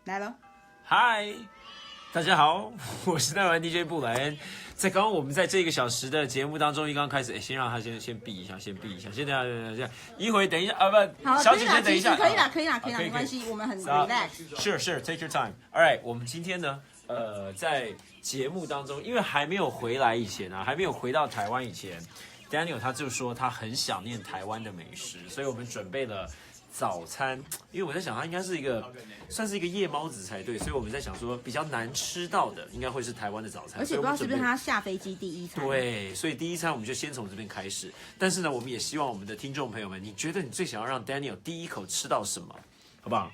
来了。嗨，大家好，我是台湾 DJ 布莱恩。在刚刚我们在这个小时的节目当中，一刚开始，先让他先闭一下，先等一下，一会等一下啊，不，好，小姐姐等一下，可以啦，没关系，我们很 relax。Sure, take your time. All right， 我们今天呢，在节目当中，因为还没有回来以前啊，还没有回到台湾以前 ，Daniel 他就说他很想念台湾的美食，所以我们准备了早餐。因为我在想，他应该是算是一个夜猫子才对，所以我们在想说，比较难吃到的，应该会是台湾的早餐。而且不知道是不是他下飞机第一餐。对，所以第一餐我们就先从这边开始。但是呢，我们也希望我们的听众朋友们，你觉得你最想要让 Daniel 第一口吃到什么，好不好？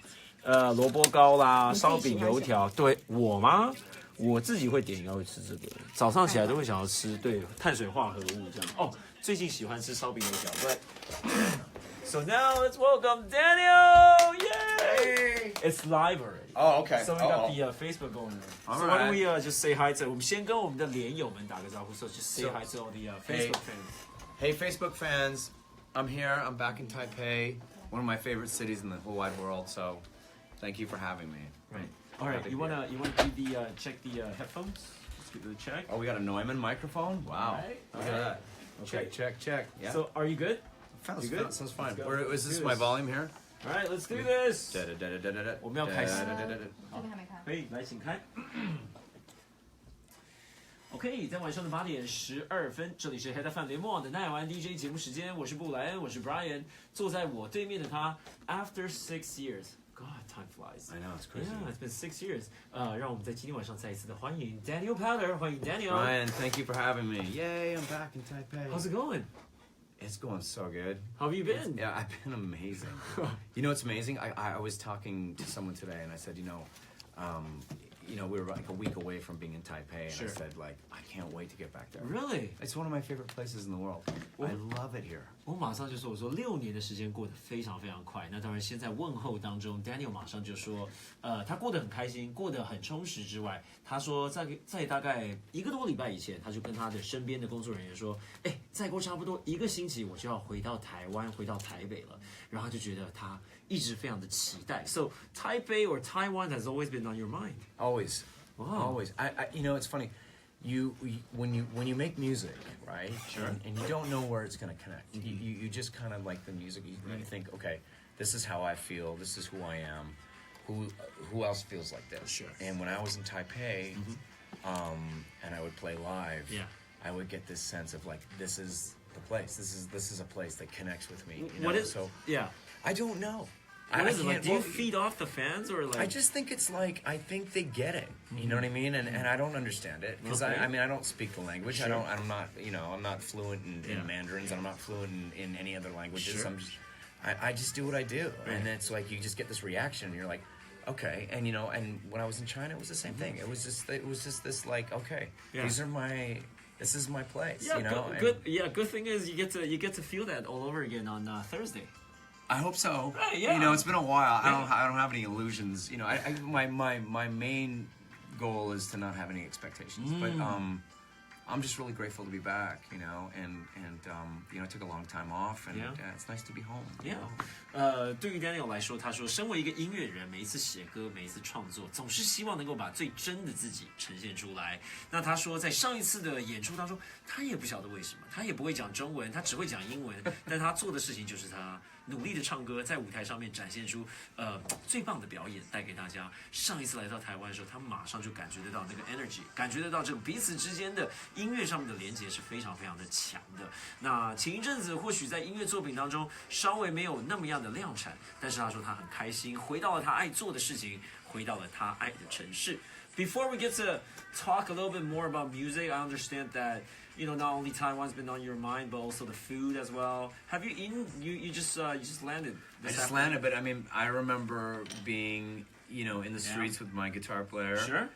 萝卜糕啦，烧饼、油条。对我吗？我自己会点，应该会吃这个。早上起来都会想要吃，对，碳水化合物这样。哦，最近喜欢吃烧饼油条，对。So now let's welcome Daniel! Yay! It's live already. Oh, okay. So we got the Facebook going on. All So right. why don't we just say hi to? 我们先跟我们的连友们打个招呼。So just say hi to all the Facebook fans. Hey, Facebook fans. I'm here. I'm back in Taipei, one of my favorite cities in the whole wide world. So, thank you for having me. Right. All right. You wanna do the check the headphones? Let's give it a check. Oh, we got a Neumann microphone. Wow. All right. Look at that. Okay, check. Yeah. So are you good? Sounds fine. Is this my volume here? All right. Let's do this. 我们要开始。好，还没看。可以来，请开。OK， 在晚上的8:12，这里是黑大饭联盟网的奈湾 DJ 节目时间，我是布莱恩，我是 Brian， 坐在我对面的他 ，After 6 years。God, time flies. I know, it's crazy. Yeah, it's been 6 years. 让我们在今天晚上再一次的欢迎 Daniel Powter， 欢迎 Daniel. Ryan, thank you for having me. Yay, I'm back in Taipei. How's it going? It's going so good. How have you been? Yeah, I've been amazing. You know what's amazing? I was talking to someone today, and I said, we were like a week away from being in Taipei, and Sure. I said, like, I can't wait to get back there. Really? It's one of my favorite places in the world. I love it here. 我马上就说，我说6年的时间过得非常非常快。那当然，现在问候当中 ，Daniel 马上就说，他过得很开心，过得很充实之外，他说在大概1个多礼拜以前，他就跟他的身边的工作人员说，再过差不多1个星期，我就要回到台湾，回到台北了。然后他就觉得他一直非常的期待。So Taipei or Taiwan has always been on your mind. Always. Wow. Always. It's funny. When you make music, right? Sure. And you don't know where it's gonna connect. You just kind of like the music. You think, okay, this is how I feel. This is who I am. Who else feels like this? Sure. And when I was in Taipei, and I would play live, Yeah. I would get this sense of like, this is the place. This is a place that connects with me. What is? So Yeah. I don't know. What is it like? can't- Do you well, feed off the fans or like? I just think it's like I think they get it. You know what I mean? And I don't understand it because Okay. I don't speak the language. Sure. I'm not I'm not fluent in Mandarins. And I'm not fluent in any other languages. Sure. I just do what I do, Right. and it's like you just get this reaction. And you're like, okay, and and when I was in China, it was the same thing. It was just this like, okay, Yeah. this is my place. Yeah, good. Yeah, good thing is you get to feel that all over again on Thursday. I hope so. Right, yeah. It's been a while. Yeah. I don't have any illusions. My main goal is to not have any expectations. But I'm just really grateful to be back. And I took a long time off, and it's nice to be home. Yeah. 对于 Daniel 来说，他说，身为一个音乐人，每一次写歌，每一次创作，总是希望能够把最真的自己呈现出来。那他说，在上一次的演出当中，他也不晓得为什么，他也不会讲中文，他只会讲英文，但他做的事情就是他努力的唱歌，在舞台上面展现出最棒的表演，带给大家。上一次来到台湾的时候，他马上就感觉得到那个 energy， 感觉得到这个彼此之间的音乐上面的连结是非常非常的强的。那前一阵子或许在音乐作品当中稍微没有那么样的量产，但是他说他很开心，回到了他爱做的事情，回到了他爱的城市。Before we get to talk a little bit more about music, I understand that not only Taiwan's been on your mind, but also the food as well. Have you eaten? You just landed. I just landed, but I remember being in the streets with my guitar player. Sure.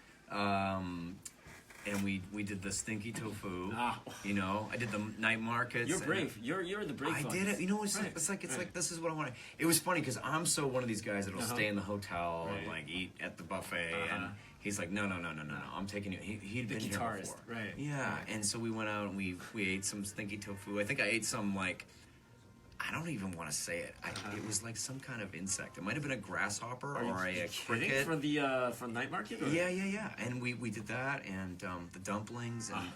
And we did the stinky tofu. Ah. I did the night markets. You're brave. You're the brave. I ones. did it. It's like this is what I want. It was funny because I'm so one of these guys that'll stay in the hotel and like eat at the buffet, and he's like, no. I'm taking you. He'd been here before, right? Yeah, and so we went out and we ate some stinky tofu. I think I ate some like. I don't even want to say it. It was like some kind of insect. It might have been a grasshopper Are or you a kidding? cricket. For night market? Or? Yeah. And we did that, and the dumplings, and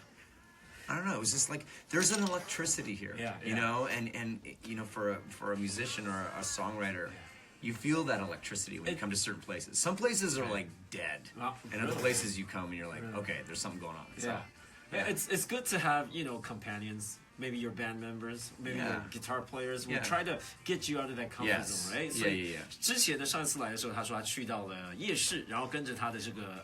I don't know. It was just like there's an electricity here, you know, and you know, for a musician or a songwriter. You feel that electricity when you come to certain places. Some places are like dead, and other places you come and you're like, okay, there's something going on. So, yeah. It's good to have, you know, companions. Maybe your band members, maybe your guitar players will try to get you out of that comfort zone, right? 所以之前的上次来的时候，他说他去到了夜市，然后跟着他的这个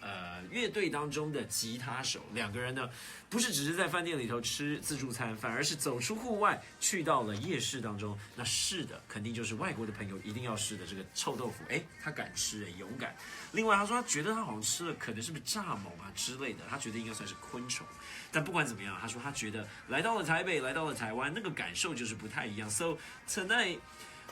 乐队当中的吉他手，两个人呢，不是只是在饭店里头吃自助餐，反而是走出户外，去到了夜市当中。那试的肯定就是外国的朋友一定要试的这个臭豆腐，哎，他敢吃，哎，勇敢。另外他说他觉得他好像吃了可能是不是蚱蜢啊之类的，他觉得应该算是昆虫。但不管怎么样，他说他觉得来到了台北，来到了台湾，那个感受就是不太一样。So tonight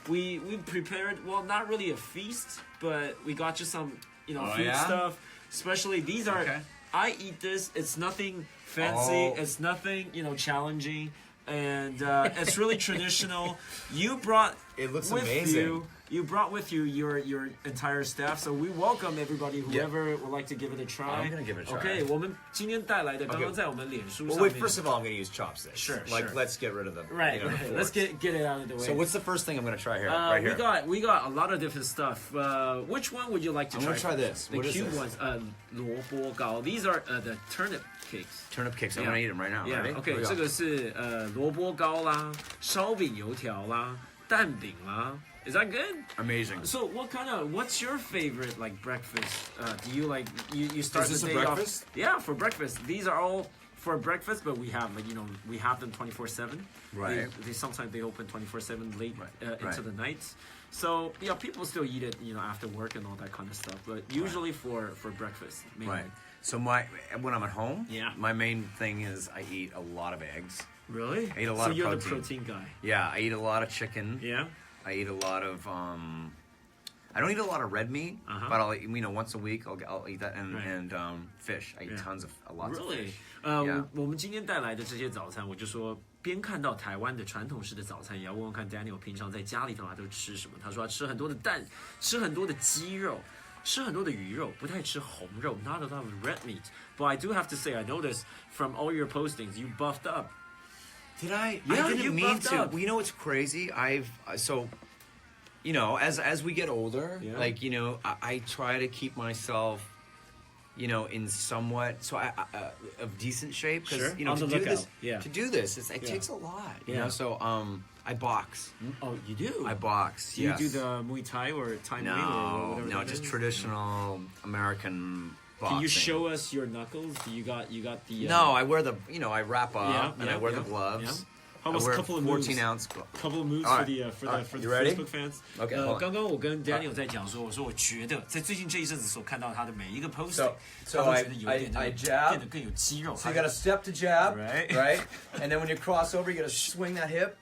we prepared, well, not really a feast, but we got you some, you know, food stuff. Especially these are, I eat this. It's nothing fancy. It's nothing, you know, challenging, and it's really traditional. You brought it looks with amazing. You brought with you your entire staff, so we welcome everybody. Whoever would like to give it a try. I'm gonna give it a try. Okay, 我们今天带来的刚刚在我们脸书上 Well, 面。 wait, first of all, I'm gonna use chopsticks. Sure. Let's get rid of them. Right, you know, right. Let's get it out of the way. So what's the first thing I'm gonna try here? Right here. We got a lot of different stuff. Which one would you like to try? I'm gonna try this. The What is cute this? ones. 萝卜糕. These are the turnip cakes. Turnip cakes. I'm gonna eat them right now. Yeah. Ready? Okay. Here we go. 这个是萝卜糕啦，烧饼油条啦，蛋饼啦。Is that good? Amazing. So what's your favorite like breakfast? Do you like you start Is this the a day breakfast? off? Yeah, for breakfast. These are all for breakfast, but we have like, you know, we have them 24/7. Right. They sometimes they open 24/7 late into Right. the night. So yeah, people still eat it, you know, after work and all that kind of stuff. But usually for breakfast. Mainly. Right. So when I'm at home, Yeah. my main thing is I eat a lot of eggs. Really? I eat a lot so of you're protein. the protein guy. Yeah, I eat a lot of chicken. Yeah. I eat a lot of I don't eat a lot of red meat, but I'll eat, you know, once a week I'll eat that, and fish. I eat tons of lots of Really? fish. 我们今天带来的这些早餐，我就说边看到台湾的传统式的早餐，也要问问看 Daniel 平常在家里头他都吃什么。他说他吃很多的蛋，吃很多的鸡肉，吃很多的鱼肉，不太吃红肉 ，not a lot of red meat. But I do have to say, I noticed from all your postings, you buffed up. Did I? Yeah, I didn't you mean buffed to. up. Well, you know what's crazy? So, you know, as we get older, like, you know, I try to keep myself, you know, in somewhat of decent shape, because you know, On the to do lookout. this, to do this, it takes a lot. You know, so I box. Oh, you do? I box. Do you do the Muay Thai or Thai Muay or whatever? No, that just is? traditional American boxing. Can you show us your knuckles? You got the. No, I wear the, you know, I wrap up and I wear the gloves. Yeah. How I about wear a couple of 14-ounce. Couple of moves All for right. the You ready? Facebook fans. Okay, hold on. 刚刚我跟 Daniel 在讲说，我说我觉得在最近这一阵子所看到他的每一个 post， So 他会觉得有一点 I 变 jab. 得更有肌肉。 So you got to step to jab, Right. right? And then when you cross over, you got to swing that hip,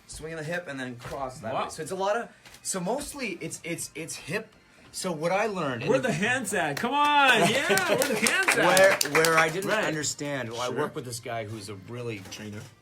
swing the hip, and then cross that Wow. way. So it's a lot of. So mostly it's hip. So what I learned. Where the hands at? Come on, yeah, where the hands at? Where I didn't Right. understand. Well, I Sure. work with this guy who's a really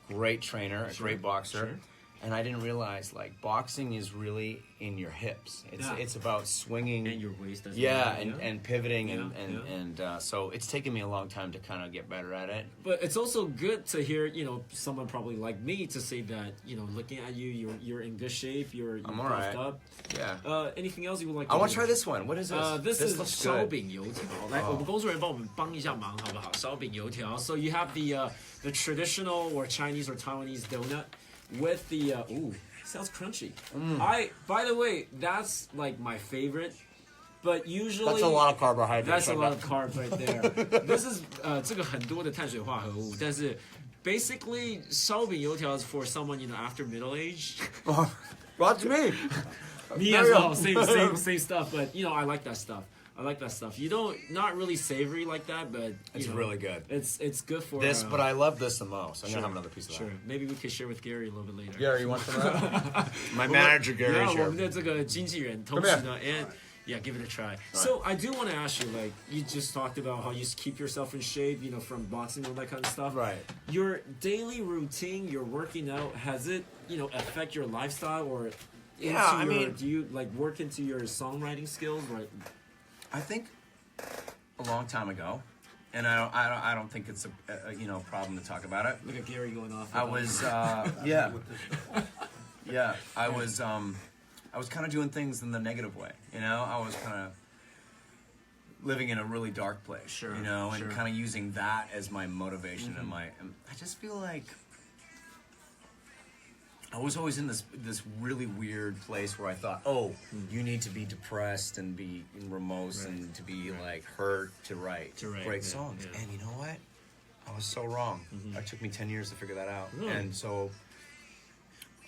great trainer, a great boxer. Sure. And I didn't realize, like, boxing is really in your hips. It's about swinging. And your waist as Yeah, well. and pivoting, Yeah, and so it's taken me a long time to kind of get better at it. But it's also good to hear, you know, someone probably like me to say that, you know, looking at you, you're in good shape, you're I'm all buffed right. up. Yeah. Anything else you would like? I want to do? try this one. What is this? This is looks 烧 good. 饼油条。来，我们工作人员帮我们帮一下忙，好不好？烧饼油条。So you have the traditional or Chinese or Taiwanese donut with the ooh, sounds crunchy. By the way, that's like my favorite. But usually That's a lot of carbohydrates. That's a lot of carbs right there. This is 这个很多的碳水化合物，但是 basically 烧饼油条 is for someone, you know, after middle age. Watch me. Me as well, same stuff. But you know, I like that stuff. You don't, not really savory like that, but It's you know, really good. It's good for This, but I love this the most. I'm sure, gonna have another piece of that. Sure, maybe we could share with Gary a little bit later. Gary, you want some of that? My manager Gary 然后我 here. 们的这个经纪人，同时呢，and Yeah, give it a try. So I do want to ask you, like, you just talked about how you keep yourself in shape, you know, from boxing and all that kind of stuff. Right. Your daily routine, your working out, has it, you know, affect your lifestyle or Yeah, I mean, do you like work into your songwriting skills? Right. I think a long time ago, and I don't think it's a you know problem to talk about it. Look at Gary going off. I was I was kind of doing things in the negative way, you know. I was kind of living in a really dark place, Sure, you know, and sure. kind of using that as my motivation and I just feel like I was always in this really weird place where I thought, oh, you need to be depressed and be remorse and to be like hurt to write great songs. yeah. And you know what? I was so wrong. It took me 10 years to figure that out. Really? And so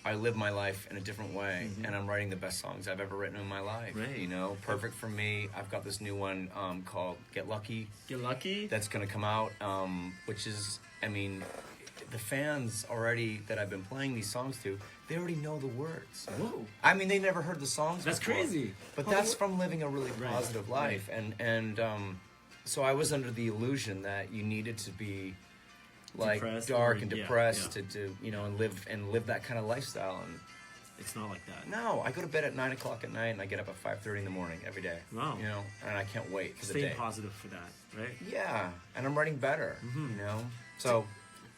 I live my life in a different way, and I'm writing the best songs I've ever written in my life. Right. You know, perfect for me. I've got this new one called Get Lucky. Get lucky. That's going to come out, which is, I mean, the fans already that I've been playing these songs to, they already know the words. Whoa. I mean, they never heard the songs That's before. crazy. But that's from living a really Right, positive life. And so I was under the illusion that you needed to be like Depressed dark or- and yeah, depressed yeah. to you know and live that kind of lifestyle. And It's not like that. no, I go to bed at 9 o'clock at night and I get up at 5:30 in the morning every day. Wow. You know, and I can't wait for the Stay day. positive for that, right? Yeah, and I'm writing better. You know, so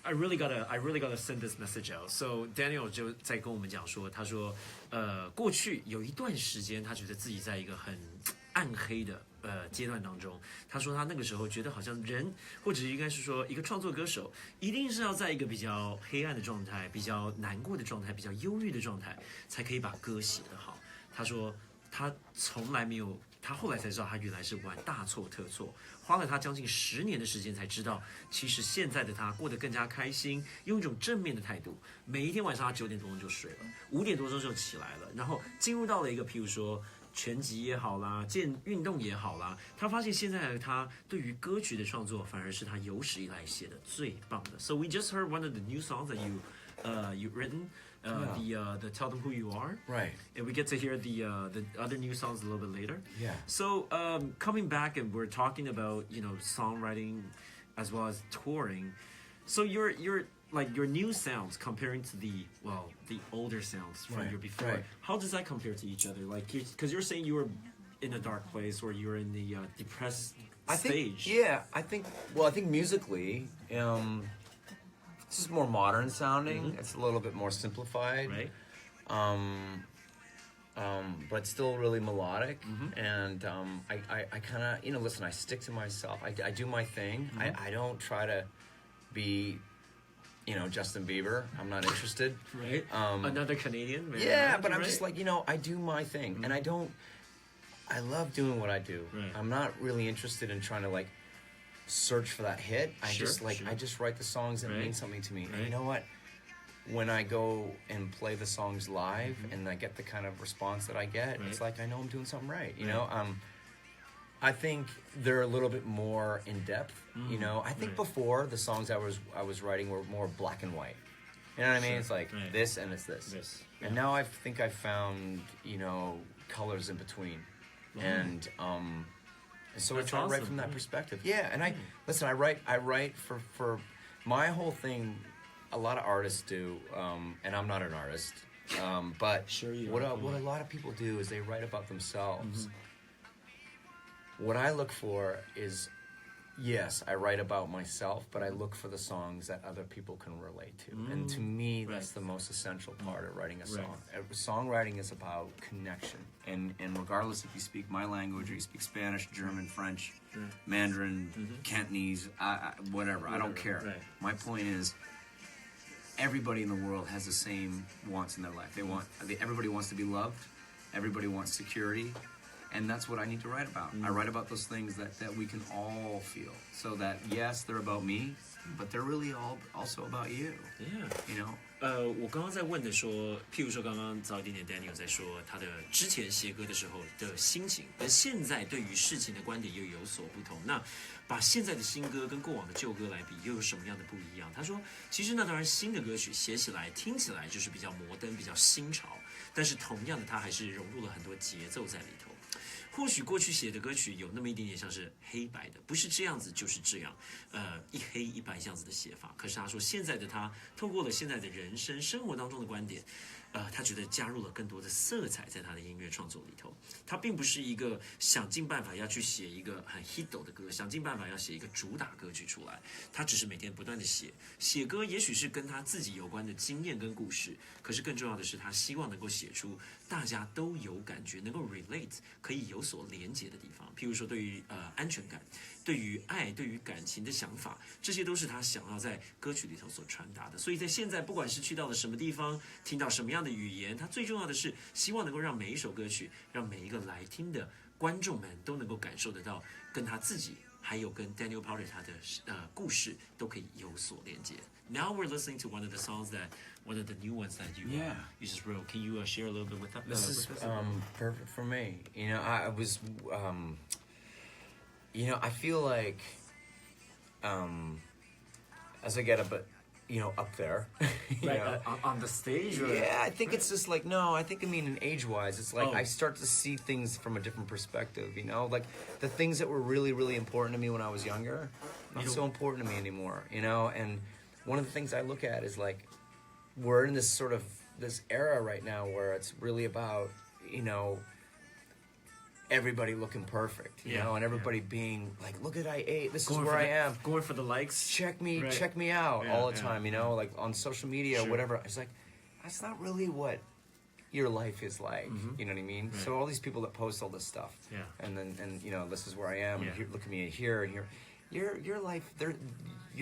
I really gotta send this message out. So Daniel 就在跟我们讲说，他说，过去有一段时间，他觉得自己在一个很暗黑的阶段当中。他说他那个时候觉得好像人，或者应该是说一个创作歌手，一定是要在一个比较黑暗的状态、比较难过的状态、比较忧郁的状态，才可以把歌写得好。他说他从来没有。他后来才知道，他原来是玩大错特错，花了他将近10年的时间才知道，其实现在的他过得更加开心，用一种正面的态度。每一天晚上他9点多钟就睡了，5点多钟就起来了，然后进入到了一个，譬如说拳击也好啦，运动也好啦，他发现现在的他对于歌曲的创作，反而是他有史以来写的最棒的。So we just heard one of the new songs that you've written. The Tell Them Who You Are, right. and we get to hear the other new songs a little bit later. Yeah. So coming back, and we're talking about songwriting as well as touring. So your new sounds comparing to the older sounds from Right, your before. right. How does that compare to each other? Like, because you're saying you were in a dark place or you were in the depressed stage. I think musically, this is more modern sounding. It's a little bit more simplified, Right. But still really melodic. And I kind of listen. I stick to myself. I do my thing. I don't try to be Justin Bieber. I'm not interested. Right. Another Canadian. Maybe, Yeah, but I'm right? just like I do my thing, and I love doing what I do. Right. I'm not really interested in trying to like search for that hit. I Sure, just sure. I just write the songs that Right. mean something to me. And Right. you know what? When I go and play the songs live and I get the kind of response that I get, it's Right. like I know I'm doing something right. You know, I think they're a little bit more in depth. You know, I think Right. before the songs I was writing were more black and white. You know what I mean? Sure, It's like right. this and it's this. This, And now I think I found colors in between, and so I That's try to write awesome. from that perspective. Yeah, and I listen. I write for my whole thing. A lot of artists do, and I'm not an artist. But Sure you what are. a lot of people do is they write about themselves. What I look for is, yes, I write about myself, but I look for the songs that other people can relate to. And to me, that's the most essential part of writing a song. Songwriting is about connection. And regardless if you speak my language or you speak Spanish, German, French, Mandarin, Cantonese, whatever, I don't care. Right. My point is, everybody in the world has the same wants in their life. Everybody wants to be loved. Everybody wants security. And that's what I need to write about. I write about those things that we can all feel. So that, yes, they're about me, but they're really all also about you. Yeah. You know? 我刚刚在问的说，譬如说刚刚早一点点 Daniel 在说他的之前写歌的时候的心情，跟现在对于事情的观点又有所不同。那把现在的新歌跟过往的旧歌来比，又有什么样的不一样？他说，其实那当然新的歌曲写起来、听起来就是比较摩登、比较新潮，但是同样的，它还是融入了很多节奏在里头。或许过去写的歌曲有那么一点点像是黑白的，不是这样子就是这样，一黑一白这样子的写法。可是他说现在的他透过了现在的人生生活当中的观点。他觉得加入了更多的色彩在他的音乐创作里头。他并不是一个想尽办法要去写一个很 hit 的歌，想尽办法要写一个主打歌曲出来。他只是每天不断的写歌，也许是跟他自己有关的经验跟故事。可是更重要的是，他希望能够写出大家都有感觉，能够 relate， 可以有所连结的地方。譬如说，对于安全感，对于爱，对于感情的想法，这些都是他想要在歌曲里头所传达的。所以在现在，不管是去到了什么地方，听到什么样的语言，他最重要的是希望能够让每一首歌曲，让每一个来听的观众们都能够感受得到，跟他自己还有跟 Daniel Powter 他的故事都可以有所连接。Now we're listening to one of the songs one of the new ones that you just wrote. Can you share a little bit with us? This is perfect for me. You know, I was, you know, I feel like as I get up there, on the stage? Or? Yeah, I think it's just like, no, I think I mean in age-wise, it's like I start to see things from a different perspective, you know? Like the things that were really, really important to me when I was younger, not so important to me anymore, you know? And one of the things I look at is like, we're in this era right now where it's really about, you know, everybody looking perfect, you know, and everybody being like, look at I ate, this is where I am. Going for the likes. Check me out all the time, you know, like on social media or whatever. It's like, that's not really what your life is like, you know what I mean? Right. So all these people that post all this stuff, and you know, this is where I am, and here, look at me here and here. Your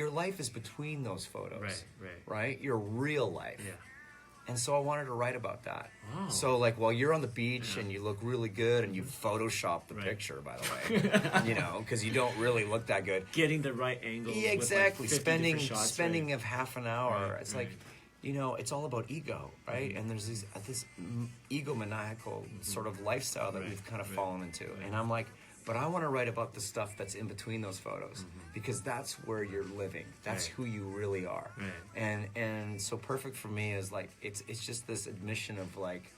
life is between those photos, right? Your real life. Yeah. And so I wanted to write about that. Oh. So like while you're on the beach and you look really good and you Photoshop the picture, by the way, you know, because you don't really look that good. Getting the right angle. Yeah, exactly. With like spending of half an hour. It's like, you know, it's all about ego, right? And there's this egomaniacal sort of lifestyle that we've kind of fallen into. And I'm like, but I want to write about the stuff that's in between those photos because that's where you're living. That's who you really are. And so perfect for me is like it's just this admission of like,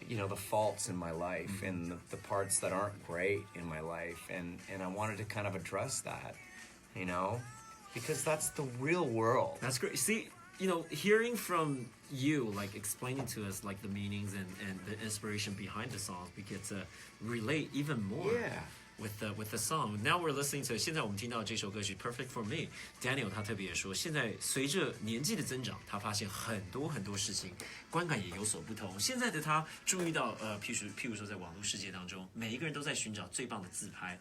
you know, the faults in my life and the parts that aren't great in my life, and I wanted to kind of address that, you know, because that's the real world. That's great. See, you know, hearing from you, like explaining to us like the meanings and the inspiration behind the songs, we get to relate even more with the song. Now we're listening to 现在我们听到这首歌曲 Perfect for Me. Daniel 他特别说，现在随着年纪的增长，他发现很多事情观感也有所不同。现在的他注意到譬如说在网络世界当中，每一个人都在寻找最棒的自拍，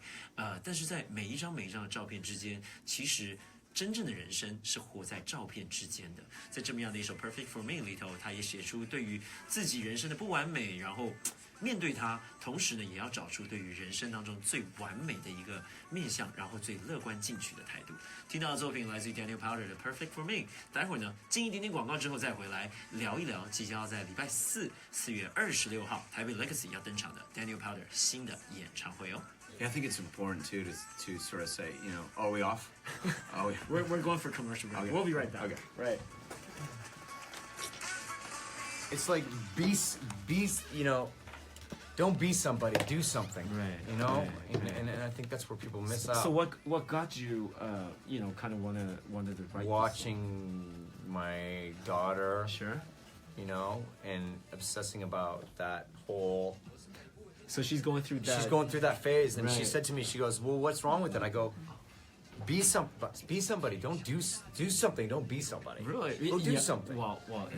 但是在每一张的照片之间，其实真正的人生是活在照片之间的。在这么样的一首 Perfect for Me 里头，他也写出对于自己人生的不完美，然后面对它，同时呢也要找出对于人生当中最完美的一个面向，然后最乐观进取的态度。听到的作品来自于 Daniel Powter 的 Perfect for Me。待会儿呢进一点点广告之后再回来聊一聊即将要在礼拜4月26号台北 Legacy 要登场的 Daniel Powter 新的演唱会哦。Yeah, I think it's important too to sort of say, you know, are we off? We're going for commercial break. Okay. We'll be right back. Okay. Right. It's like be, you know, don't be somebody, do something. Right. You know, and I think that's where people miss out. So what got you, you know, kind of wanted to write? Watching my daughter. Sure. You know, and obsessing about that whole. So she's going through that. She's going through that phase, and she said to me, she goes, "Well, what's wrong with it?" I go, "Be somebody. Don't do something. Don't be somebody. Really? Go do something." Well,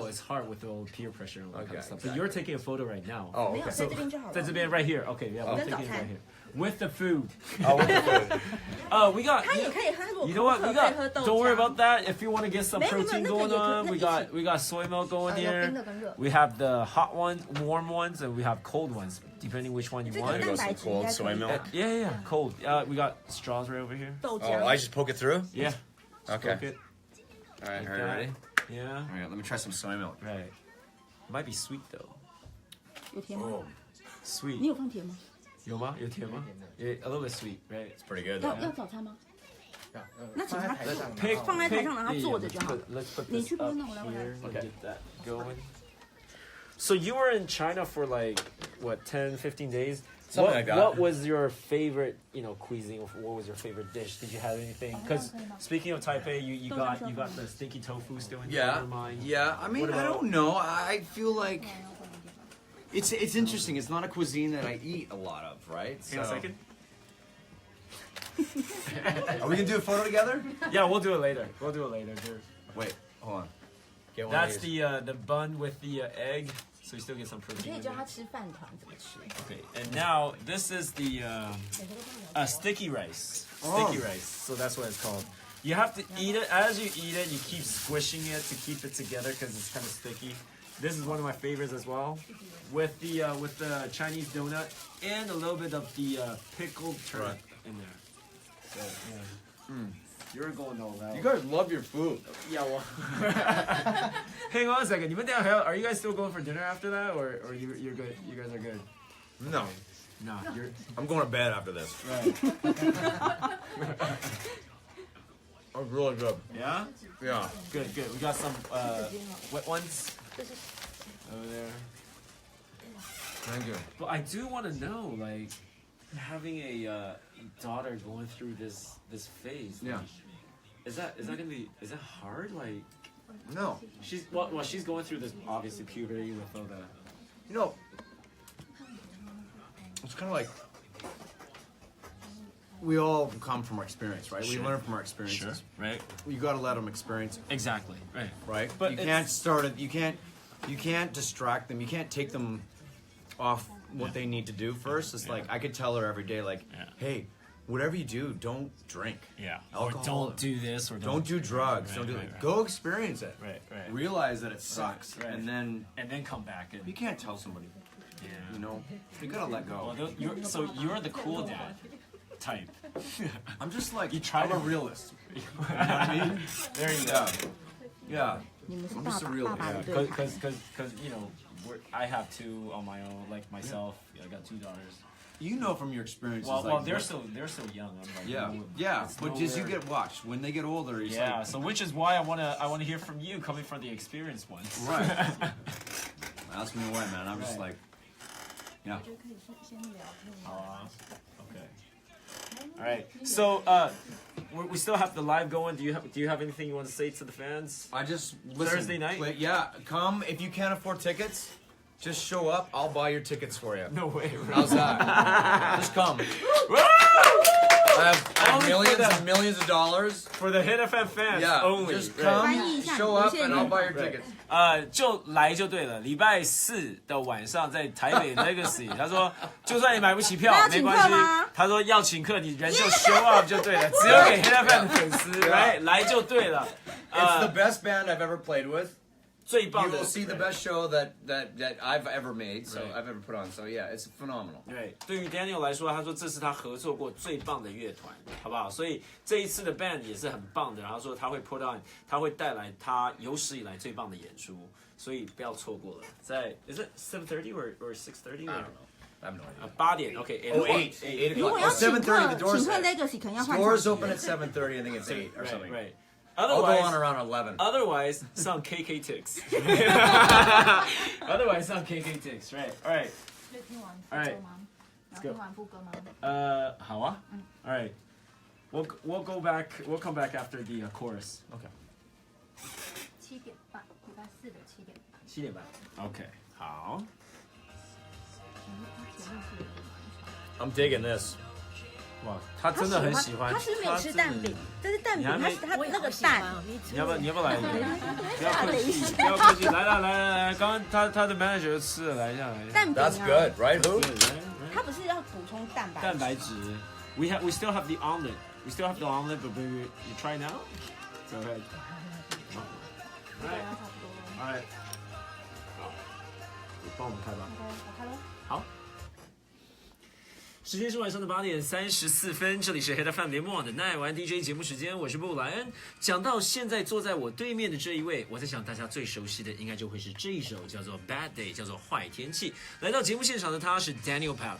it's hard with all the peer pressure and all that kind of stuff. But you're taking a photo right now. Oh, okay. 在这边就好了。在这边 right here. Okay, yeah, we're taking it right here. With the food. Oh, with the food. We got. You know what? We got. Don't worry about that. If you want to get some protein going on, we got soy milk going here. We have the hot one, warm ones, and we have cold ones, depending which one you want. Go some cold soy milk. Yeah, cold. We got straws right over here. Oh, I just poke it through? Yeah. Okay. Poke it. All right, ready? Yeah. All right, let me try some soy milk. Right. Might be sweet though. 有甜吗？ Sweet. 你有放甜吗？有吗？有甜吗？ Yeah, a little bit sweet, right? It's pretty good. 要早餐吗？那请他放在台上，让他坐着就好。 Let's put 你 this 去 up 帮弄，来我来。 here and get that going. So you were in China for like what 10, 15 days. something like that. What was your favorite, cuisine? What was your favorite dish? Did you have anything? Because speaking of Taipei, you got the stinky tofu still in your mind. Yeah. I mean, I don't know. I feel like it's interesting. It's not a cuisine that I eat a lot of, right? Hang on a second. Are we gonna do a photo together? Yeah, we'll do it later. Here. Wait, hold on. Get one That's of these. the bun with the egg, so you still get some 你可 protein. 以 in 教 there. 他吃饭团怎么吃。 Okay, and now this is the sticky rice. Sticky rice. So that's what it's called. You have to eat it as you eat it. You keep squishing it to keep it together because it's kind of sticky. This is one of my favorites as well, with the Chinese donut and a little bit of the pickled turnip in there. So yeah. You're going all out. You guys love your food. Yeah, well. Hang on a second. Are you guys still going for dinner after that, or you're good? You guys are good. No, No, you're I'm going to bed after this. right. Oh, really good. Yeah. Yeah. Good. We got some wet ones over there. Thank you. But I do want to know, like, having a daughter going through this phase. Yeah. Is that hard? Like, No. she's going through this obviously puberty with all the. It's kind of like we all come from our experience, right? Sure. We learn from our experiences. Right. You got to let them experience it, Exactly. Right. right? But you it's- can't start it. You can't distract them. You can't take them off what they need to do first. It's like I could tell her every day, like, hey, whatever you do, don't drink. Yeah. Alcohol. Or don't do this or Don't do drugs. Right, don't do right, it. right. Go experience it. Right. Realize that it sucks, Right. and then And then come back and you can't tell somebody. yeah. You gotta let go. Well, you're the cool dad type. I'm just like You try I'm to- a realist. You know what I mean? There you go. Yeah. 你们是 I'm 爸 just a 爸 real 爸爸的 yeah. 对抗。 Because I have two on my own, like myself. I got two daughters. You know from your experiences. Well, like, they're what- so young. I'm like, Yeah, no, yeah. it's But just you nowhere- get watched when they get older. It's Yeah, like, so which is why I wanna hear from you, coming from the experienced ones. right. Ask me away, man. I'm just Right. like, yeah. Okay. All right. So we still have the live going. Do you have anything you want to say to the fans? I just listen. Thursday night? Yeah, come if you can't afford tickets. Just show up. I'll buy your tickets for you. No way. How's that? Just come. I have Only for millions the- and millions of dollars. For the Hit FM fans Yeah, only. just right. come, 翻译一下 show 有 up, 些 and 人 I'll buy your Right. tickets. 就来就对了。礼拜四的晚上在台北 Legacy，他说就算你买不起票他要请没关系客吗，他说要请客，你人就 show up 就对了，只有给 Hit FM 的粉丝来就对了。 It's the best band I've ever played with. 最 You 棒的 will see the best show that I've ever made, so Right. I've ever put on. So yeah, it's phenomenal. 对，对于 Daniel 来说，他说这是他合作过最棒的乐团，好不好？所以这一次的 band 也是很棒的。然后说他会 put on，他会带来他有史以来最棒的演出，所以不要错过了。在 is it 7:30 or 6:30? I don't know. I have no idea. 8点 OK Oh, 8 如 o'clock. 果要 Oh, 请 7:30. 客， The doors 请客 Legacy 肯定要换 doors 场 open at 7:30. I think it's 8 or right something. right. I'll go on Otherwise around 11. otherwise 上 KK Tix. Otherwise 上 KK Tix. Right. All right. 就听完 All right. 副歌吗？然 go. 后听完副歌吗？好啊。All right. We'll go back. We'll come back after the chorus. Okay. 7点半，礼拜四的7点半。 7点半 OK 好。 I'm digging this. 哇，他真的很喜欢。他是不是没有吃蛋饼？这是蛋饼，他是他那个蛋。你要不要来？不要客气，等一下不要客气，来，刚刚他的 manager 就吃了，来一下。蛋饼 That's 啊， good, right? Who? 他不是要补充蛋白？蛋白质。We still have the omelet. We still have the omelet, but you try now. Go ahead. Alright. 差不多了。 Alright. 好，你帮我们开吧。我开喽。好。时间是晚上的8点34分，这里是 Hit FM 联盟网的耐玩 DJ 节目时间，我是布莱恩。讲到现在坐在我对面的这一位，我在想大家最熟悉的应该就会是这一首叫做 Bad Day， 叫做坏天气。来到节目现场的他是 Daniel Powter。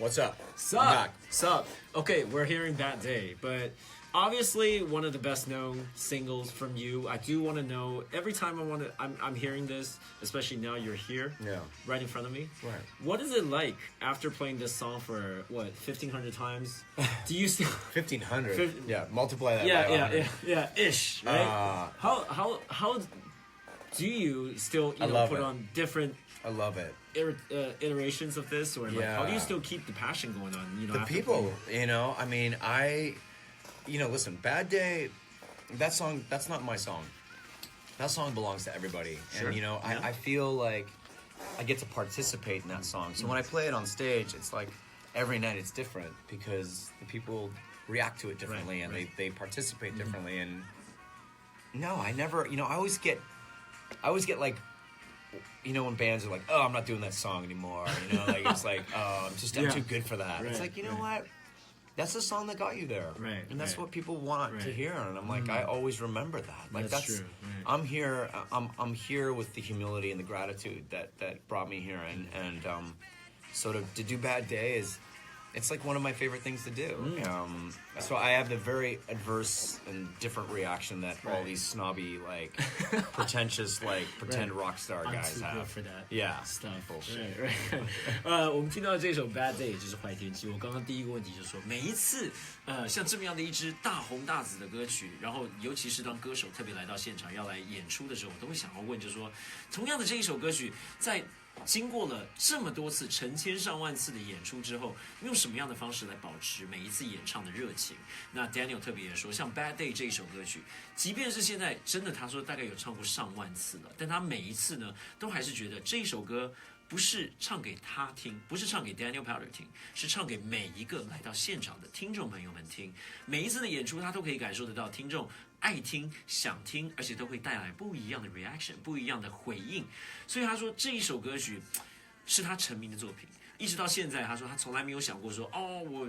What's up? Sup? I'm back. Sup? Okay, we're hearing Bad Day, but obviously one of the best known singles from you. I do want to know every time I'm hearing this, especially now you're here, right in front of me. Right. What is it like after playing this song for what 1,500 times? Do you still 1,500? Yeah, multiply that. Yeah, ish. Right. How do you still put on different? I love it. Iterations of this, or like, how do you still keep the passion going on? The people, I mean, listen, Bad Day, that song, that's not my song. That song belongs to everybody. Sure. And, I feel like I get to participate in that song. So when I play it on stage, it's like every night it's different because the people react to it differently and they participate differently. And no, I never, I always get like, when bands are like, oh, I'm not doing that song anymore. Like it's like, oh, I'm too good for that. It's like, you know what? That's the song that got you there. Right. And that's what people want to hear. And I'm like, I always remember that. Like that's true. Right. I'm here with the humility and the gratitude that brought me here. And so to do Bad Day it's like one of my favorite things to do. So I have the very adverse and different reaction that all these snobby, like, pretentious, like, pretend rock star guys I'm too have. good for that stuff. Bullshit. Right. 我们听到这首 Bad Day 也就是坏天气。我刚刚第一个问题就是说，每一次像这么样的一支大红大紫的歌曲，然后尤其是当歌手特别来到现场要来演出的时候，我都会想要问，就是说，同样的这一首歌曲在经过了这么多次、成千上万次的演出之后，用什么样的方式来保持每一次演唱的热情？那 Daniel 特别也说，像 Bad Day 这一首歌曲，即便是现在真的他说大概有唱过上万次了，但他每一次呢，都还是觉得这一首歌不是唱给他听，不是唱给 Daniel Powter 听，是唱给每一个来到现场的听众朋友们听。每一次的演出，他都可以感受得到听众爱听、想听，而且都会带来不一样的 reaction， 不一样的回应。所以他说这一首歌曲是他成名的作品，一直到现在，他说他从来没有想过说，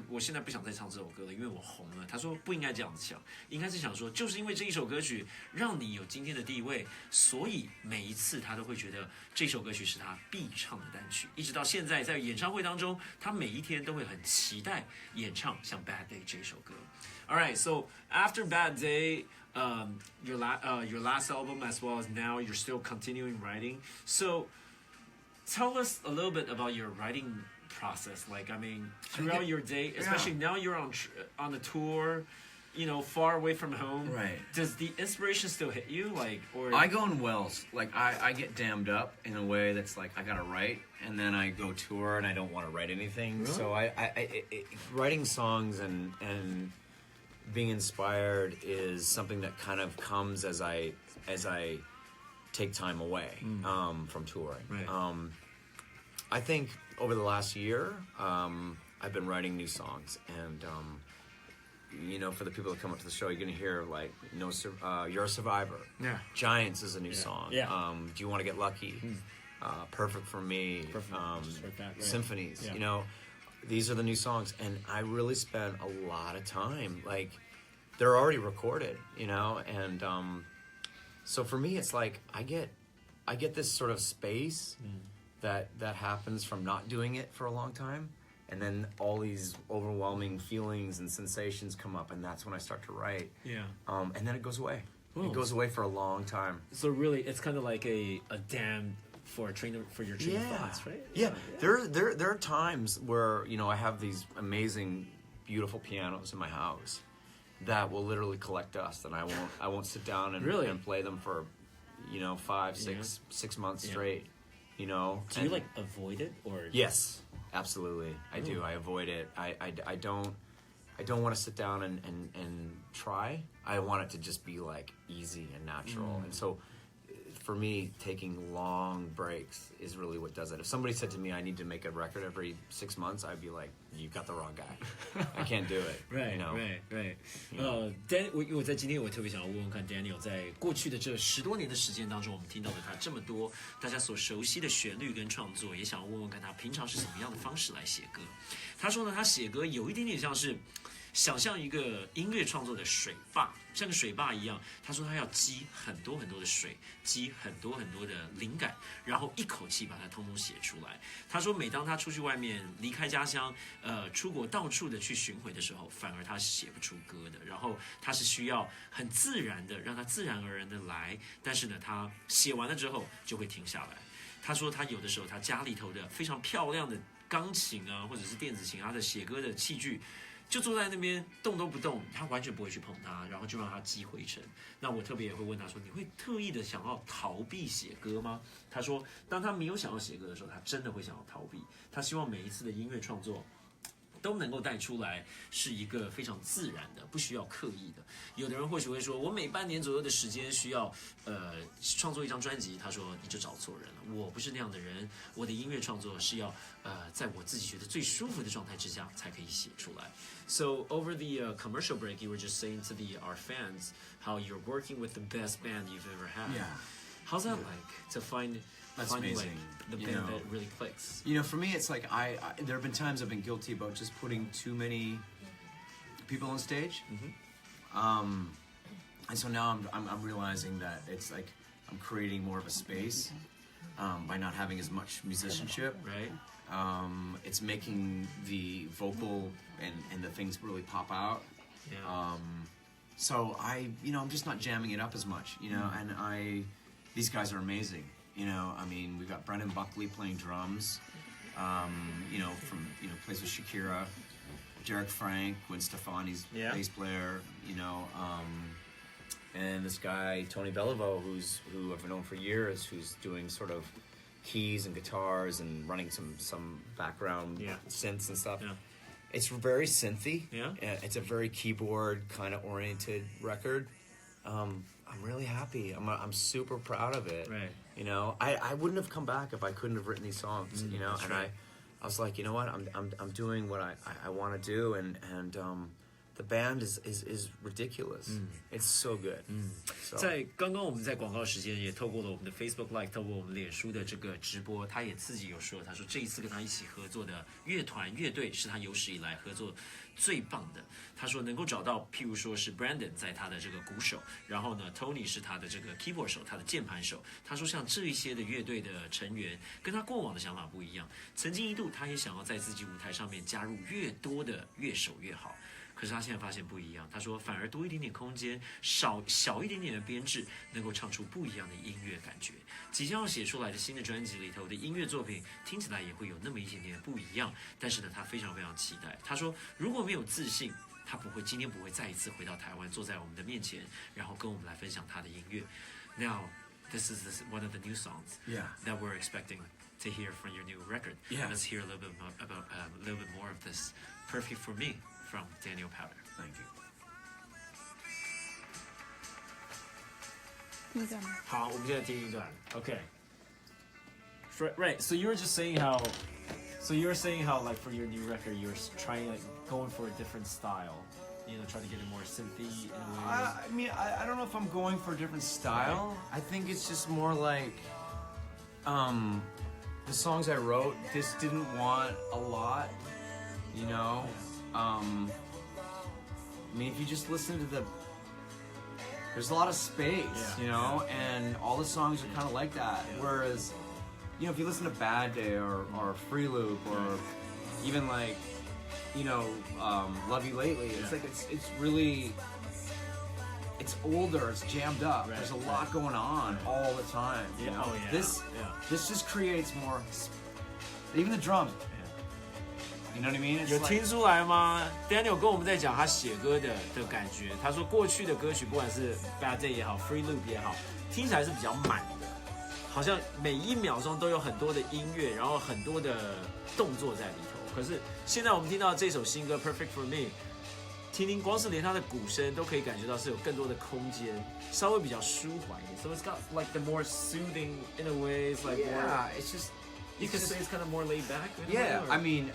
我现在不想再唱这首歌了，因为我红了。他说不应该这样子想，应该是想说，就是因为这一首歌曲让你有今天的地位，所以每一次他都会觉得这首歌曲是他必唱的单曲。一直到现在，在演唱会当中，他每一天都会很期待演唱像 Bad Day 这首歌。All right, so after Bad Day, your last album as well as now, you're still continuing writing. So tell us a little bit about your writing process. Like, I mean, throughout your day, especially now you're on the tour, far away from home. Right. Does the inspiration still hit you? Like, or I go in wells. Like, I get dammed up in a way that's like I gotta write, and then I go tour and I don't want to write anything. Really? So writing songs and being inspired is something that kind of comes as I take time away from touring. Right. I think over the last year, I've been writing new songs, and for the people that come up to the show, you're gonna hear like You're a Survivor. Yeah. Giants is a new song. Yeah. Do You Want to Get Lucky? Perfect for Me. Symphonies. Yeah. These are the new songs, and I really spent a lot of time. Like, they're already recorded, and so for me, it's like I get this sort of space that happens from not doing it for a long time, and then all these overwhelming feelings and sensations come up, and that's when I start to write. Yeah. And then it goes away. It goes away for a long time. So really, it's kind of like a dam for your train of thoughts, right? Yeah. There are times where I have these amazing, beautiful pianos in my house that will literally collect dust, and I won't sit down and play them for 5, 6 months straight. Do you like avoid it or? Yes, absolutely. I do. I avoid it. I don't want to sit down and try. I want it to just be like easy and natural, and so. For me, taking long breaks is really what does it. If somebody said to me, I need to make a record every 6 months, I'd be like, you got the wrong guy. I can't do it. Right. 我在今天我特别想要问问看 Daniel， 在过去的这10多年的时间当中，我们听到了他这么多大家所熟悉的旋律跟创作，也想要问问看他平常是什么样的方式来写歌。他说呢，他写歌有一点点像是想象一个音乐创作的水坝，像个水坝一样。他说他要积很多很多的水，积很多很多的灵感，然后一口气把它通通写出来。他说每当他出去外面离开家乡，出国到处的去巡回的时候，反而他是写不出歌的。然后他是需要很自然的，让他自然而然的来，但是呢，他写完了之后就会停下来。他说他有的时候他家里头的非常漂亮的钢琴啊，或者是电子琴，他的写歌的器具，就坐在那边动都不动，他完全不会去碰它，然后就让它积灰尘。那我特别也会问他说，你会特意的想要逃避写歌吗？他说当他没有想要写歌的时候，他真的会想要逃避。他希望每一次的音乐创作都能够带出来是一个非常自然的，不需要刻意的。有的人或许会说，我每半年左右的时间需要创作一张专辑。他说你就找错人了，我不是那样的人，我的音乐创作是要在我自己觉得最舒服的状态之下才可以写出来。So over the commercial break, you were just saying to our fans how you're working with the best band you've ever had. Yeah. How's that like to find That's like amazing. the You band know. that really clicks? You know, for me, it's like there have been times I've been guilty about just putting too many people on stage. And so now I'm realizing that it's like I'm creating more of a space by not having as much musicianship. Right? It's making the vocal and the things really pop out. Yeah. So I'm just not jamming it up as much, and these guys are amazing. I mean, we've got Brendan Buckley playing drums, from plays with Shakira, Derek Frank, Gwen Stefani's bass player, and this guy Tony Bellivo, who I've known for years, who's doing sort of keys and guitars and running some background synths and stuff. Yeah. It's very synthy. Yeah. It's a very keyboard kind of oriented record. I'm really happy. I'm super proud of it. Right. I wouldn't have come back if I couldn't have written these songs. And right. I was like, you know what? I'm doing what I want to do, and the band is ridiculous. It's so good. 在刚刚我们在广告时间也透过了我们的 Facebook Live， 透过我们脸书的这个直播，他也自己有说，他说这一次跟他一起合作的乐团乐队是他有史以来合作最棒的。他说能够找到，譬如说是 Brandon 在他的这个鼓手，然后呢 Tony 是他的这个 keyboard 手，他的键盘手。他说像这一些的乐队的成员跟他过往的想法不一样，曾经一度他也想要在自己舞台上面加入越多的乐手越好。可是他现在发现不一样，他说反而多一点点空间，小一点点的编制，能够唱出不一样的音乐感觉。即将要写出来的新的专辑里头的音乐作品，听起来也会有那么一点点不一样。但是呢，他非常非常期待。他说如果没有自信，他今天不会再一次回到台湾，坐在我们的面前，然后跟我们来分享他的音乐。Now, this is one of the new songs that we're expecting to hear from your new record. Yeah. Let's hear a little bit about a little bit more of this. Perfect for Me from Daniel Powter. Thank you. 第一段吗？好，我们现在听一段。Okay. Right. So you were just saying how. So you were saying how like for your new record you're trying like going for a different style. Try to get it more synthy in a way. I mean, I don't know if I'm going for a different style. I think it's just more like, the songs I wrote just didn't want a lot, I mean, if you just listen to there's a lot of space, and all the songs are kind of like that. Whereas, if you listen to Bad Day or Free Loop or even like, Love You Lately, it's like it's really, it's older, it's jammed up. There's a lot going on all the time. You know? This just creates more. Even the drums. You know what I mean? It's 有听出来吗 ？Daniel 跟我们在讲他写歌的感觉。他说过去的歌曲，不管是 Bad Day 也好 ，Free Loop 也好，听起来是比较满的，好像每一秒钟都有很多的音乐，然后很多的动作在里头。可是现在我们听到这首新歌《Perfect for Me》，听光是连它的鼓声都可以感觉到是有更多的空间，稍微比较舒缓一点。So it's got like the more soothing in a way. It's like more. It's just. You could say it's kind of more laid back. Yeah, I mean.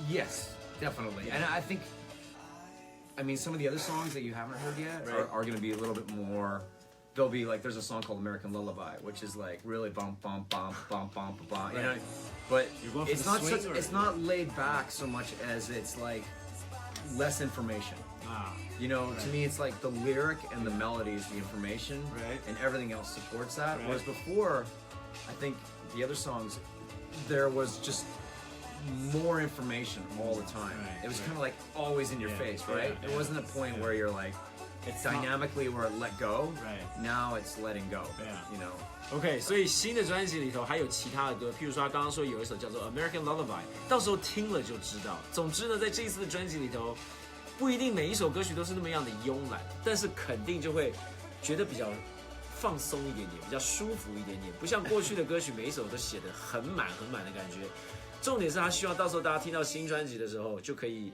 Yes, definitely. And I think, some of the other songs that you haven't heard yet are going to be a little bit more. They'll be like, there's a song called American Lullaby, which is like really bump, bump, bump, bump, bump, bump. But it's not laid back so much as it's like less information. You know, to me, it's like the lyric and the melody is the information, and everything else supports that. Whereas before, I think the other songs, there was just more information all the time. It was kind of like always in your face, right? It wasn't a point where you're like, it's dynamically where let go. Now it's letting go. You know. OK， 所以新的专辑里头还有其他的歌，譬如说他刚刚说有一首叫做《American Lullaby》，到时候听了就知道。总之呢，在这一次的专辑里头，不一定每一首歌曲都是那么样的慵懒，但是肯定就会觉得比较放松一点点，比较舒服一点点，不像过去的歌曲每一首都写得很满很满的感觉。重点是他希望到时候大家听到新专辑的时候，就可以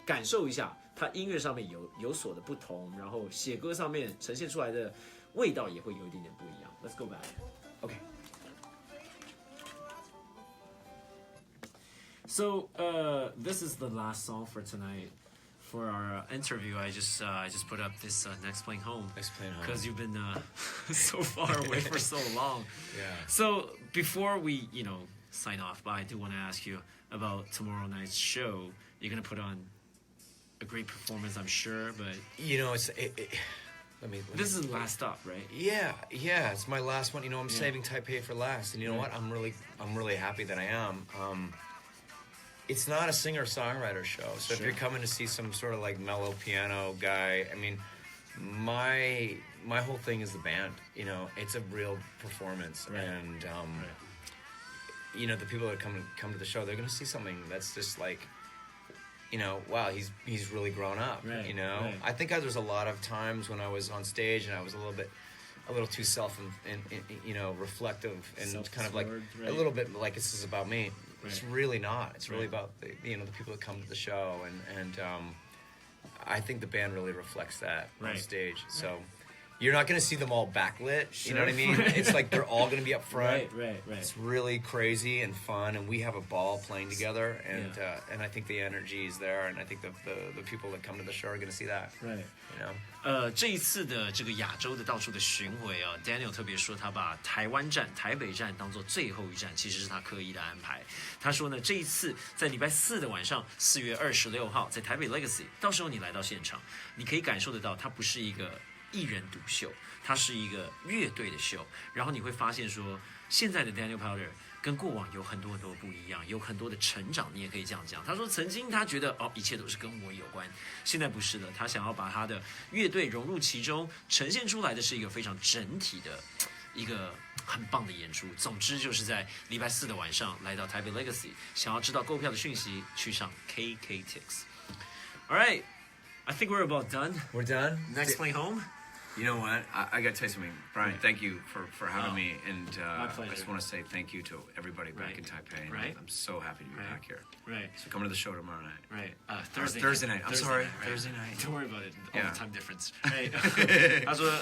感受一下他音乐上面有所的不同，然后写歌上面呈现出来的味道也会有一点点不一样。Let's go back. Okay. So this is the last song for tonight. For our interview, I just put up this Next Plane Home. Next Plane Home. Because you've been so far away for so long. Yeah. So before we, sign off, but I do want to ask you about tomorrow night's show. You're gonna put on a great performance, I'm sure, but this is the last stop, right? Yeah, it's my last one. I'm saving Taipei for last, and you know what? I'm really happy that I am. It's not a singer-songwriter show, so if you're coming to see some sort of like mellow piano guy, I mean, my whole thing is the band. It's a real performance, and the people that come to the show, they're gonna see something that's just like, wow, he's really grown up. I think there's a lot of times when I was on stage and I was a little too reflective and kind of like a little bit like this is about me. It's really not. It's really about the people that come to the show, and I think the band really reflects that on stage. So you're not going to see them all backlit. You know what I mean? It's like they're all going to be up front. Right. It's really crazy and fun, and we have a ball playing together, and I think the energy is there, and I think the people that come to the show are going to see that. Right. 这一次的这个亚洲的到处的巡回啊 ，Daniel 特别说他把台湾站、台北站当做最后一站，其实是他刻意的安排。他说呢，这一次在礼拜4的晚上，4月26号在台北 Legacy， 到时候你来到现场，你可以感受得到，它不是一个艺人独秀，它是一个乐队的秀。然后你会发现说，现在的 Daniel Powter 跟过往有很多很多不一样，有很多的成长，你也可以这样讲。他说曾经他觉得一切都是跟我有关，现在不是了，他想要把他的乐队融入其中，呈现出来的是一个非常整体的一个很棒的演出。总之就是在礼拜4的晚上来到台北 Legacy， 想要知道购票的讯息，去上 KKTix。All right, I think we're about done. We're done. Next Plane Home. You know what? I got to tell you something. Brian, thank you for having me. And My pleasure. I just want to say thank you to everybody back in Taipei. Right. I'm so happy to be back here. Right. So come to the show tomorrow night. Right. Thursday night. I'm sorry. Thursday night. Don't worry about it. All the time difference. Right. 他说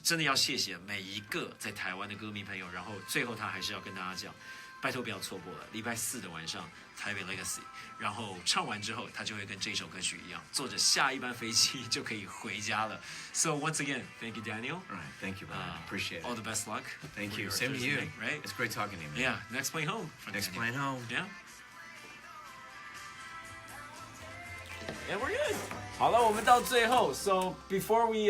真的要谢谢每一个在台湾的歌迷朋友，然后最后他还是要跟大家讲，拜托不要错过了，礼拜4的晚上台北 Legacy， 然后唱完之后，他就会跟这首歌曲一样，坐着下一班飞机就可以回家了。So once again, thank you, Daniel. All right. Thank you, Brian. Appreciate it. All the best luck. Thank you. Same to you. Night, right? It's great talking to you, man. Yeah. Next Plane Home. Next Plane Home. Yeah. And we're good. 好了，我们到最后。So before we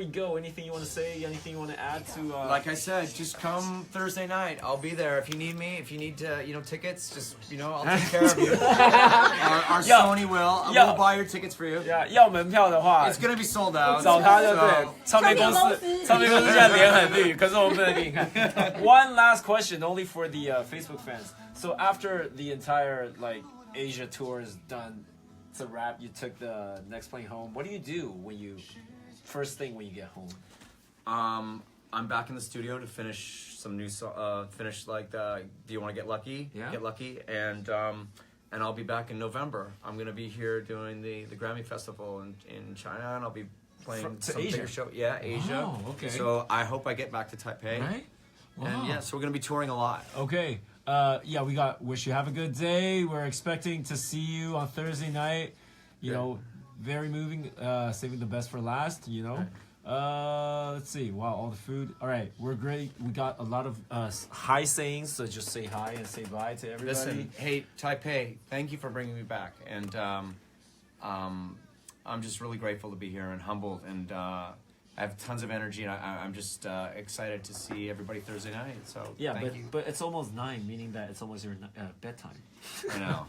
go, anything you want to say? Anything you want to add to? Like I said, just come Thursday night. I'll be there if you need me. If you need tickets, just I'll take care of you. Our Sony will. We'll buy your tickets for you. 要门票的话 It's gonna be sold out. 找他就对。唱片公司现在脸很绿，可是我们不能给你看。One last question, only for the Facebook fans. So after the entire Asia tour is done. It's a wrap. You took the Next Plane home. What do you do first thing when you get home? I'm back in the studio to finish some new finish like the Do You Want to Get Lucky? Yeah. Get Lucky, and I'll be back in November. I'm gonna be here doing the Grammy Festival in China, and I'll be playing some Asia? bigger show. Yeah, Asia. Oh, okay. So I hope I get back to Taipei. Right? Wow. And so we're gonna be touring a lot. Okay. We got wish you have a good day. We're expecting to see you on Thursday night. Very moving. Saving the best for last. Let's see. Wow, all the food. All right, we're great. We got a lot of hi sayings. So just say hi and say bye to everybody. Listen, hey Taipei, thank you for bringing me back, and I'm just really grateful to be here and humbled, and I have tons of energy, and I'm just excited to see everybody Thursday night. So Yeah, thank you. but it's almost 9, meaning that it's almost your bedtime. I know.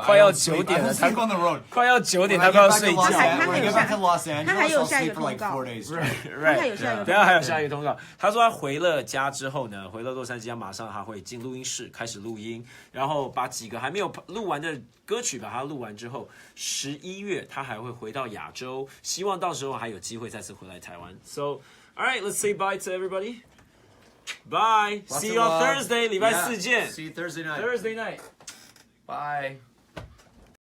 快要 I don't 9点了， sleep on the road. 快要9点， When I 他快要 get back 睡 to 觉 Los Angeles, when I get back to Los Angeles, 他还有 I'll 下一 sleep 个 for like 通告 4 days. 他还有下一个等一下还有下一个通告。他说他回了家之后呢，回了洛杉矶，他马上他会进录音室开始录音，然后把几个还没有录完的歌曲把它录完之后，11月他还会回到亚洲，希望到时候还有机会再次回来台湾。So, all right, let's say bye to everybody. Bye. Lots See of you on love. Thursday. 礼拜4 Yeah. 见。 See you Thursday night. Thursday night. Bye.